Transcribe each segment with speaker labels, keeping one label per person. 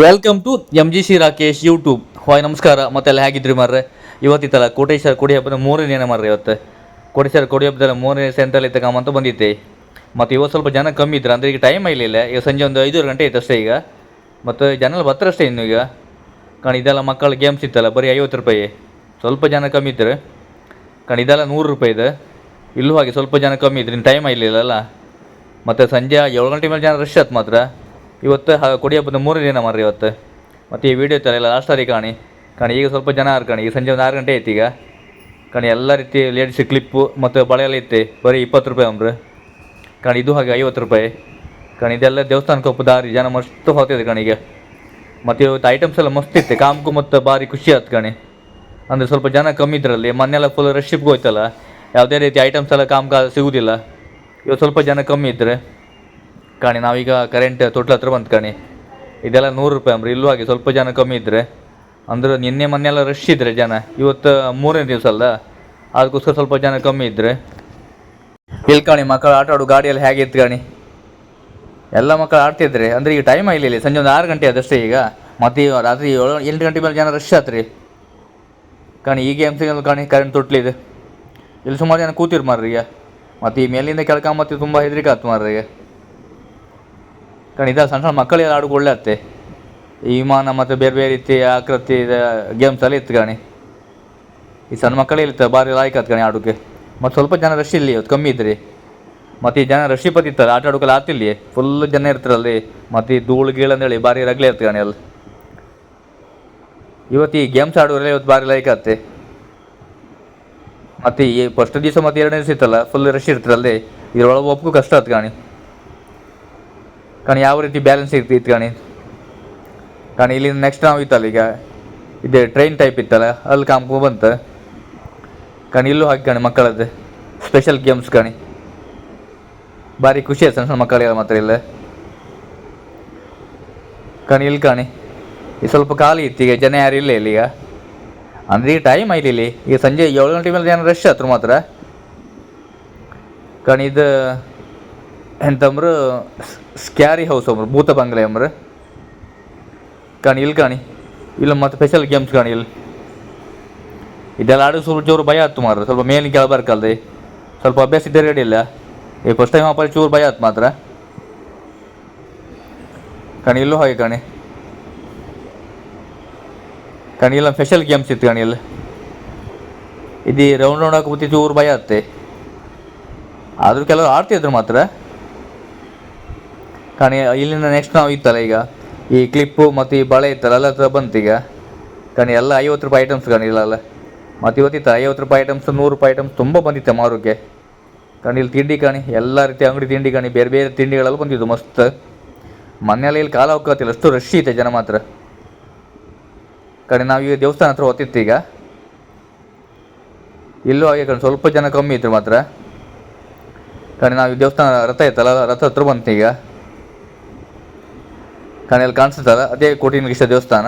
Speaker 1: Welcome to M G C Rakesh YouTube. Hi ನಮಸ್ಕಾರ. ಮತ್ತೆಲ್ಲ ಹೇಗಿದ್ರಿ ಮಾರ್ರೆ? ಇವತ್ತಿತ್ತಲ್ಲ ಕೋಟೇಶ್ವರ ಕೊಡಿ ಹಬ್ಬದ 3ನೇ ದಿನ ಮಾರ್ರೆ. ಇವತ್ತು ಕೋಟೇಶ್ವರ ಕೊಡಿ ಹಬ್ಬದಲ್ಲಿ 3ನೇ ಸೆಂಟ್ರಲ್ಲಿ ತಗೊಂಬಂತ ಬಂದಿದ್ದೆ. ಮತ್ತು ಇವತ್ತು ಸ್ವಲ್ಪ ಜನ ಕಮ್ಮಿ ಇದ್ರು, ಅಂದರೆ ಈಗ ಟೈಮ್ ಆಗಲಿಲ್ಲ. ಈಗ ಸಂಜೆ ಒಂದು 5 ಗಂಟೆ ಆಯ್ತು ಅಷ್ಟೇ ಈಗ. ಮತ್ತು ಜನ ಬರ್ತಾರೆ ಅಷ್ಟೇ ಇನ್ನು ಈಗ. ಕಾರಣ ಇದೆಲ್ಲ ಮಕ್ಕಳ ಗೇಮ್ಸ್ ಇತ್ತಲ್ಲ, ಬರೀ 50 ರೂಪಾಯಿ. ಸ್ವಲ್ಪ ಜನ ಕಮ್ಮಿ ಇದ್ರು. ಕಾರಣ ಇದೆಲ್ಲ 100 ರೂಪಾಯಿ ಇದೆ. ಇಲ್ಲೂ ಹಾಗೆ ಸ್ವಲ್ಪ ಜನ ಕಮ್ಮಿ ಇದ್ರು, ಇನ್ನು ಟೈಮ್ ಆಗಲಿಲ್ಲಲ್ಲ. ಮತ್ತು ಸಂಜೆ 7 ಗಂಟೆ ಮೇಲೆ ಜನ ರಶ್ ಆಯ್ತು ಮಾತ್ರ. ಇವತ್ತು ಕೊಡಿ ಹಬ್ಬದ 3ನೇ ದಿನ ಮಾರ್ರಿ ಇವತ್ತು. ಮತ್ತು ಈ ವಿಡಿಯೋ ಇತ್ತಲ್ಲ ಎಲ್ಲ ಲಾಸ್ಟ್ ಸಾರಿ ಕಾಣಿ ಈಗ ಸ್ವಲ್ಪ ಜನ ಕಾಣಿ. ಈಗ ಸಂಜೆ ಒಂದು 6 ಗಂಟೆ ಐತಿ ಈಗ. ಕಾಣಿ ಎಲ್ಲ ರೀತಿ ಲೇಡೀಸ್ ಕ್ಲಿಪ್ಪು ಮತ್ತು ಬಳೆ ಎಲ್ಲ ಇತ್ತು, ಬರೀ 20 ರೂಪಾಯಿ ಅಂಬ್ರು. ಕಾಣಿ ಇದು ಹಾಗೆ 50 ರೂಪಾಯಿ. ಕಾಣಿ ಇದೆಲ್ಲ ದೇವಸ್ಥಾನಕ್ಕೆ ಒಪ್ಪು ದಾರಿ ಜನ ಮಸ್ತು ಹೋಗ್ತಿದೆ ಕಣಿಗೆ. ಮತ್ತು ಇವತ್ತು ಐಟಮ್ಸ್ ಎಲ್ಲ ಮಸ್ತ್ ಇತ್ತು, ಕಾಮ್ಕು ಮತ್ತು ಭಾರಿ ಖುಷಿ ಆಯ್ತು ಕಣಿ. ಅಂದರೆ ಸ್ವಲ್ಪ ಜನ ಕಮ್ಮಿ ಇದ್ರಲ್ಲಿ, ಮೊನ್ನೆಲ್ಲ ಫುಲ್ ರಶ್ಶಿಪ್ಗೆ ಹೋಯ್ತಲ್ಲ, ಯಾವುದೇ ರೀತಿ ಐಟಮ್ಸ್ ಎಲ್ಲ ಸಿಗೋದಿಲ್ಲ. ಇವತ್ತು ಸ್ವಲ್ಪ ಜನ ಕಮ್ಮಿ ಇದ್ದರೆ ಕಾಣಿ. ನಾವೀಗ ಕರೆಂಟ್ ತೊಟ್ಲ ಹತ್ರ ಬಂತು ಕಾಣಿ. ಇದೆಲ್ಲ 100 ರೂಪಾಯಿ ಅಂಬ್ರಿ. ಇಲ್ಲೂ ಹಾಗೆ ಸ್ವಲ್ಪ ಜನ ಕಮ್ಮಿ ಇದ್ದರೆ, ಅಂದ್ರೆ ನಿನ್ನೆ ಮೊನ್ನೆಲ್ಲ ರಶ್ ಇದ್ದರೆ ಜನ. ಇವತ್ತು 3ನೇ ದಿವಸ ಅಲ್ಲ, ಅದಕ್ಕೋಸ್ಕರ ಸ್ವಲ್ಪ ಜನ ಕಮ್ಮಿ ಇದ್ದರೆ. ಇಲ್ಲಿ ಕಾಣಿ ಮಕ್ಕಳು ಆಟ ಆಡೋ ಗಾಡಿಯಲ್ಲಿ ಹೇಗೆ ಇತ್ತು ಕಾಣಿ. ಎಲ್ಲ ಮಕ್ಕಳು ಆಡ್ತಿದ್ರೆ, ಅಂದರೆ ಈಗ ಟೈಮ್ ಆಗಲಿಲ್ಲ, ಸಂಜೆ ಒಂದು 6 ಗಂಟೆ ಅದಷ್ಟೇ ಈಗ. ಮತ್ತು ರಾತ್ರಿ 8 ಗಂಟೆ ಮೇಲೆ ಜನ ರಶ್ ಆತ್ರಿ ಕಾಣಿ. ಈಗ ಗೇಮ್ಸಿಗೆಲ್ಲ ಕಾಣಿ ಕರೆಂಟ್ ತೊಟ್ಲಿದೆ. ಇಲ್ಲಿ ಸುಮಾರು ಜನ ಕೂತಿರು ಮಾರ್ರಿ ಈಗ. ಮತ್ತು ಈ ಮೇಲಿಂದ ಕೆಳ್ಕೊಂಬತ್ತಿ ತುಂಬ ಹೆದರಿಕೆ ಆಯ್ತು ಮಾರ್ರಿ ಈಗ. ಕಾರಣ ಇದು ಸಣ್ಣ ಸಣ್ಣ ಮಕ್ಕಳಿಗೆ ಆಡೋಕೆ ಒಳ್ಳೆ ಆಗುತ್ತೆ. ಈ ವಿಮಾನ ಮತ್ತು ಬೇರೆ ಬೇರೆ ರೀತಿಯ ಆಕೃತಿ ಗೇಮ್ಸ್ ಎಲ್ಲ ಇತ್ತು ಕಾಣಿ. ಈ ಸಣ್ಣ ಮಕ್ಕಳೇ ಇರುತ್ತೆ, ಭಾರಿ ಲಾಯ್ಕ್ ಆಯ್ತು ಕಾಣಿ ಆಡೋಕ್ಕೆ. ಮತ್ತು ಸ್ವಲ್ಪ ಜನ ರಶ್ ಇಲ್ಲಿ ಇವತ್ತು ಕಮ್ಮಿ ಇದ್ರಿ. ಮತ್ತು ಈ ಜನ ರಶಿಪತಿ ಇರ್ತಾರೆ, ಆಟ ಆಡೋಕೆಲ್ಲ ಆಗ್ತಿಲ್ಲಿ ಫುಲ್ ಜನ ಇರ್ತಾರಲ್ಲಿ. ಮತ್ತು ಈ ಧೂಳು ಗೀಳು ಅಂದೇಳಿ ಭಾರಿ ರಗಳೆ ಇರ್ತದೆ ಕಾಣಿ ಅಲ್ಲಿ. ಇವತ್ತು ಈ ಗೇಮ್ಸ್ ಆಡೋರೆಲ್ಲ ಇವತ್ತು ಭಾರಿ ಲೈಕ್ ಆಗುತ್ತೆ. ಮತ್ತು ಈ ಫಸ್ಟ್ ದಿವಸ ಮತ್ತು 2ನೇ ದಿವಸ ಇತ್ತಲ್ಲ, ಫುಲ್ ರಶ್ ಇರ್ತಾರಲ್ಲಿ. ಇದ್ರೊಳಗೆ ಒಪ್ಪಗೂ ಕಷ್ಟ ಆಯ್ತು ಕಾಣಿ. ಕಾಣಿ ಯಾವ ರೀತಿ ಬ್ಯಾಲೆನ್ಸ್ ಇತ್ತು ಕಾಣಿ. ಕಾಣಿ ಇಲ್ಲಿಂದ ನೆಕ್ಸ್ಟ್ ನಾವು ಇತ್ತಲ್ಲ ಈಗ, ಇದೆ ಟ್ರೈನ್ ಟೈಪ್ ಇತ್ತಲ್ಲ, ಅಲ್ಲಿ ಕಾಮ್ಕೊ ಬಂತು ಕಾಣಿ. ಇಲ್ಲೂ ಹಾಕಿ ಕಾಣಿ ಮಕ್ಕಳದ್ದು ಸ್ಪೆಷಲ್ ಗೇಮ್ಸ್ ಕಾಣಿ. ಭಾರಿ ಖುಷಿ ಆಯ್ತು ಸಣ್ಣ ಸಣ್ಣ ಮಕ್ಕಳಿಗೆ ಮಾತ್ರ ಇಲ್ಲ ಕಾಣಿ. ಇಲ್ಲಿ ಕಾಣಿ ಈಗ ಸ್ವಲ್ಪ ಖಾಲಿ ಇತ್ತು, ಈಗ ಜನ ಯಾರು ಇಲ್ಲ ಇಲ್ಲಿ ಈಗ. ಅಂದರೆ ಈಗ ಟೈಮ್ ಆಗಿಲ್ಲ, ಈಗ ಸಂಜೆ 7 ಗಂಟೆ ಮೇಲೆ ಜನ ರಶ್ ಆದ್ರು ಮಾತ್ರ ಕಾಣಿ. ಇದು ಎಂತಂಬ್ರು ಸ್ಕ್ಯಾರಿ ಹೌಸ್ ಅಂಬ್ರು, ಭೂತ ಬಂಗ್ಲೆ ಅಂಬ್ರು ಕಾಣಿ. ಇಲ್ಲಿ ಕಾಣಿ ಇಲ್ಲ ಮತ್ತು ಸ್ಪೆಷಲ್ ಗೇಮ್ಸ್ ಕಾಣಿ. ಇಲ್ಲಿ ಇದೆಲ್ಲ ಆಡೋ ಸ್ವಲ್ಪ ಚೂರು ಭಯ ಆಯ್ತು ಮಾತ್ರ. ಸ್ವಲ್ಪ ಮೇಲಿನ ಕೆಳ ಬರ್ಕಲ್ದೆ, ಸ್ವಲ್ಪ ಅಭ್ಯಾಸ ಇದ್ದರೆ ರೆಡಿ ಇಲ್ಲ. ಈ ಫಸ್ಟ್ ಟೈಮ್ ಅಪ್ಪ ಚೂರು ಭಯ ಆಯ್ತು ಮಾತ್ರ ಕಾಣಿ. ಇಲ್ಲೂ ಹಾಗೆ ಕಾಣಿ. ಕಾಣಿ ಇಲ್ಲ ಸ್ಪೆಷಲ್ ಗೇಮ್ಸ್ ಇತ್ತು ಕಾಣಿ. ಇಲ್ಲಿ ಇದು ರೌಂಡ್ ರೌಂಡ್ ಹಾಕಿ ಚೂರು ಭಯ ಆಗುತ್ತೆ. ಆದರೂ ಕೆಲವರು ಆಡ್ತಿದ್ರು ಮಾತ್ರ ಕಾಣಿ. ಇಲ್ಲಿಂದ ನೆಕ್ಸ್ಟ್ ನಾವು ಇತ್ತಲ್ಲ ಈಗ, ಈ ಕ್ಲಿಪ್ಪು ಮತ್ತು ಈ ಬಳೆ ಇತ್ತಲ್ಲ ಎಲ್ಲ ಹತ್ರ ಬಂತು ಈಗ ಕಾಣಿ. ಎಲ್ಲ 50 ರೂಪಾಯಿ ಐಟಮ್ಸ್ ಕಾಣಿ ಇಲ್ಲಲ್ಲ. ಮತ್ತು ಇವತ್ತಿತ್ತು 50 ರೂಪಾಯಿ ಐಟಮ್ಸ್, 100 ರೂಪಾಯಿ ಐಟಮ್ಸ್ ತುಂಬ ಬಂದಿತ್ತೆ ಮಾರೋಕ್ಕೆ ಕಾಣಿ. ಇಲ್ಲಿ ತಿಂಡಿ ಕಾಣಿ, ಎಲ್ಲ ರೀತಿ ಅಂಗಡಿ ತಿಂಡಿ ಕಾಣಿ, ಬೇರೆ ಬೇರೆ ತಿಂಡಿಗಳೆಲ್ಲ ಬಂದಿದ್ದು ಮಸ್ತ್. ಮೊನ್ನೆಲ್ಲ ಇಲ್ಲಿ ಕಾಲ ಹೋಗ್ತಿಲ್ಲ, ಅಷ್ಟು ರಶ್ ಐತೆ ಜನ ಮಾತ್ರ ಕಾಣಿ. ನಾವು ಈಗ ದೇವಸ್ಥಾನ ಹತ್ರ ಹೊತ್ತಿತ್ತು ಈಗ. ಇಲ್ಲೂ ಹಾಗೆ ಕಾಣಿ ಸ್ವಲ್ಪ ಜನ ಕಮ್ಮಿ ಇತ್ತು ಮಾತ್ರ ಕಾಣಿ. ನಾವು ಈ ದೇವಸ್ಥಾನ ರಥ ಇತ್ತಲ್ಲ, ರಥ ಹತ್ರ ಬಂತು ಈಗ ಕಾಣಿ. ಅಲ್ಲಿ ಕಾಣಿಸುತ್ತಲ್ಲ, ಅದೇ ಕೋಟಿಲಿಂಗೇಶ್ವರ ದೇವಸ್ಥಾನ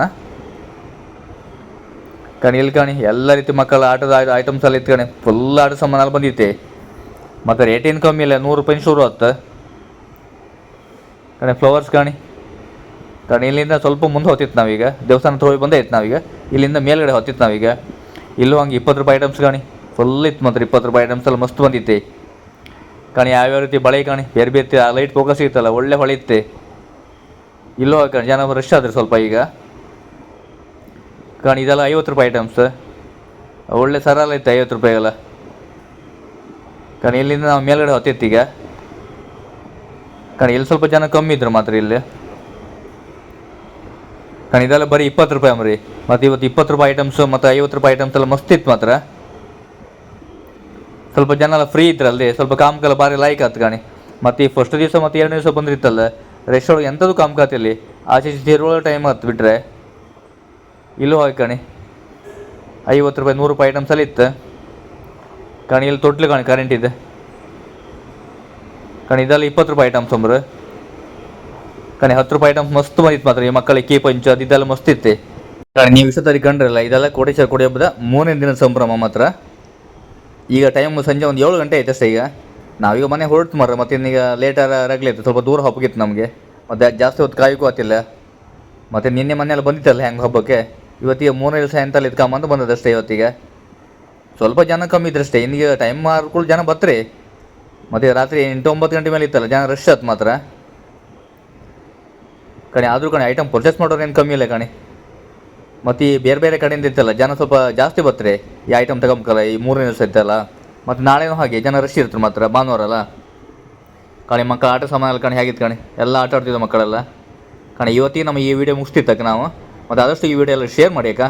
Speaker 1: ಕಾಣಿ. ಇಲ್ಲಿ ಕಾಣಿ ಎಲ್ಲ ರೀತಿ ಮಕ್ಕಳ ಆಟದ ಐಟಮ್ಸ್ ಎಲ್ಲ ಇತ್ತು ಕಾಣಿ. ಫುಲ್ ಆಟದ ಸಾಮಾನು ಎಲ್ಲ ಬಂದಿತ್ತೆ. ಮತ್ತು ರೇಟ್ ಏನು ಕಮ್ಮಿ ಇಲ್ಲ, 100 ರೂಪಾಯಿ ಶುರು ಆಯ್ತು ಕಾಣಿ. ಫ್ಲವರ್ಸ್ ಕಾಣಿ. ಇಲ್ಲಿಂದ ಸ್ವಲ್ಪ ಮುಂದೆ ಹೊತ್ತಿತ್ತು ನಾವೀಗ, ದೇವಸ್ಥಾನ ಹತ್ರ ಹೋಗಿ ಬಂದೇ ಇತ್ತು ನಾವೀಗ. ಇಲ್ಲಿಂದ ಮೇಲ್ಗಡೆ ಹೊತ್ತಿತ್ತು ನಾವೀಗ. ಇಲ್ಲೂ ಹಂಗೆ 20 ರೂಪಾಯಿ ಐಟಮ್ಸ್ ಕಾಣಿ, ಫುಲ್ ಇತ್ತು ಮಾತ್ರ. 20 ರೂಪಾಯಿ ಐಟಮ್ಸ್ ಎಲ್ಲ ಮಸ್ತ್ ಬಂದಿತ್ತೆ ಕಾಣಿ. ಯಾವ್ಯಾವ ರೀತಿ ಬಳೆ ಕಾಣಿ, ಬೇರೆ ಬೇರೆ ಲೈಟ್ ಫೋಕಸ್ ಸಿಗುತ್ತಲ್ಲ, ಒಳ್ಳೆ ಹೊಳೆಯುತ್ತೆ. ಇಲ್ಲೂ ಕಾಣಿ ಜನ ರಶ್ ಆದರೆ ಸ್ವಲ್ಪ ಈಗ ಕಾಣಿ. ಇದೆಲ್ಲ 50 ರೂಪಾಯಿ ಐಟಮ್ಸ್, ಒಳ್ಳೆ ಸರಳ ಇತ್ತು 50 ರೂಪಾಯಿಗೆಲ್ಲ ಕಾಣಿ. ಇಲ್ಲಿಂದ ನಾವು ಮೇಲ್ಗಡೆ ಹೊತ್ತಿತ್ತು ಈಗ ಕಾಣಿ. ಇಲ್ಲಿ ಸ್ವಲ್ಪ ಜನ ಕಮ್ಮಿ ಇದ್ರು ಮಾತ್ರ ಇಲ್ಲಿ ಕಾಣಿ. ಇದೆಲ್ಲ ಬರೀ 20 ರೂಪಾಯಿ ಅಂಬ್ರಿ. ಮತ್ತು ಇವತ್ತು 20 ರೂಪಾಯಿ ಐಟಮ್ಸು ಮತ್ತು 50 ರೂಪಾಯಿ ಐಟಮ್ಸ್ ಎಲ್ಲ ಮಸ್ತ್ ಇತ್ತು ಮಾತ್ರ. ಸ್ವಲ್ಪ ಜನ ಎಲ್ಲ ಫ್ರೀ ಇದ್ರಲ್ಲಿ, ಸ್ವಲ್ಪ ಕಾಮ್ಕೆಲ್ಲ ಭಾರಿ ಲೈಕ್ ಆಯ್ತು ಕಾಣಿ. ಮತ್ತು ಈ ಫಸ್ಟ್ ದಿವಸ ಮತ್ತು 2ನೇ ದಿವಸ ಬಂದಿತ್ತಲ್ಲ, ರೆಸ್ಟ್ ಒಳಗೆ ಎಂಥದ್ದು ಕಾಮ್ಕಾತಿಲ್ಲಿ ಆಚೆ ಸೇರುವಾಗ ಟೈಮ್ ಹತ್ತು ಬಿಟ್ಟರೆ. ಇಲ್ಲೂ ಹಾಗೆ ಕಾಣಿ 50 ರೂಪಾಯಿ 100 ರೂಪಾಯಿ ಐಟಮ್ಸ್ ಎಲ್ಲ ಇತ್ತು ಕಾಣಿ. ಇಲ್ಲಿ ತೊಟ್ಲು ಕಾಣಿ ಕರೆಂಟ್ ಇದೆ ಕಾಣಿ. ಇದೆಲ್ಲ 20 ರೂಪಾಯಿ ಐಟಮ್ಸ್ ಅಂಬ್ರು ಕಾಣಿ. 10 ರೂಪಾಯಿ ಐಟಮ್ಸ್ ಮಸ್ತ್ ಬಂದಿತ್ತು ಮಾತ್ರ. ಈ ಮಕ್ಕಳಿಗೆ ಕೀ ಪಂಚು ಅದು ಇದೆಲ್ಲ ಮಸ್ತ್ ಇತ್ತೆ ಕಾಣಿ. ನೀವು ಇಷ್ಟೊತ್ತಲ್ಲಿ ಕಂಡ್ರಲ್ಲ, ಇದೆಲ್ಲ ಕೋಟೇಶ್ವರ ಕೊಡಿ ಹಬ್ಬದ 3ನೇ ದಿನದ ಸಂಭ್ರಮ ಮಾತ್ರ. ಈಗ ಟೈಮ್ ಸಂಜೆ ಒಂದು 7 ಗಂಟೆ ಆಯ್ತು ಅಷ್ಟೇ ಈಗ. ನಾವೀಗ ಮನೆ ಹೊರಟು ಮಾರ್ರೆ. ಮತ್ತು ಇನ್ನೀಗ ಲೇಟಾಗಿ ರಗಲಿತ್ತು, ಸ್ವಲ್ಪ ದೂರ ಹೋಗಿತ್ತು ನಮಗೆ. ಮತ್ತು ಜಾಸ್ತಿ ಹೊತ್ತು ಕಾಯೋಕ್ಕೂ ಆಗ್ತಿಲ್ಲ ಮತ್ತು ನಿನ್ನೆ ಮೊನ್ನೆಲ್ಲ ಬಂದಿತ್ತಲ್ಲ ಹೆಂಗೆ ಹಬ್ಬಕ್ಕೆ, ಇವತ್ತಿಗೆ 3ನೇ ದಿವಸ ಎಂತಲ್ಲಿ ಇದ್ಕೊಂಬಂದು ಬಂದದಷ್ಟೇ. ಇವತ್ತಿಗೆ ಸ್ವಲ್ಪ ಜನ ಕಮ್ಮಿ ಇದ್ರಷ್ಟೇ, ಇನ್ನೀಗ ಟೈಮ್ ಮಾರ್ಕೊಂಡು ಜನ ಬತ್ತರೆ. ಮತ್ತು ರಾತ್ರಿ 8-9 ಗಂಟೆ ಮೇಲೆ ಇತ್ತಲ್ಲ ಜನ ರಶ್ ಆಯ್ತು ಮಾತ್ರ ಕಣೆ. ಆದರೂ ಕಣೆ ಐಟಮ್ ಪರ್ಚೇಸ್ ಮಾಡೋರು ಏನು ಕಮ್ಮಿ ಇಲ್ಲ ಕಣೆ. ಮತ್ತು ಈ ಬೇರೆ ಬೇರೆ ಕಡೆಯಿಂದ ಇತ್ತಲ್ಲ ಜನ ಸ್ವಲ್ಪ ಜಾಸ್ತಿ ಬತ್ತರೆ ಈ ಐಟಮ್ ತಗೊಂಬೇಕಲ್ಲ, ಈ 3ನೇ ದಿವಸ ಇತ್ತಲ್ಲ. ಮತ್ತು ನಾಳೆನೂ ಹಾಗೆ ಜನ ರಶ್ ಇರ್ತಾರೆ ಮಾತ್ರ, ಭಾನುವಾರ ಅಲ್ಲ ಕಣೆ. ಮಕ್ಕಳ ಆಟ ಸಾಮಾನೆಲ್ಲ ಕಣೆ ಹೇಗಿತ್ತು ಕಣೆ, ಎಲ್ಲ ಆಟ ಆಡ್ತಿದ್ದ ಮಕ್ಕಳೆಲ್ಲ ಕಣೆ. ಇವತ್ತಿಗೆ ನಮ್ಮ ಈ ವಿಡಿಯೋ ಮುಗಿಸ್ತಿತ್ತಕ್ಕ ನಾವು. ಮತ್ತು ಆದಷ್ಟು ಈ ವಿಡಿಯೋ ಎಲ್ಲ ಶೇರ್ ಮಾಡಿ ಅಕ್ಕ.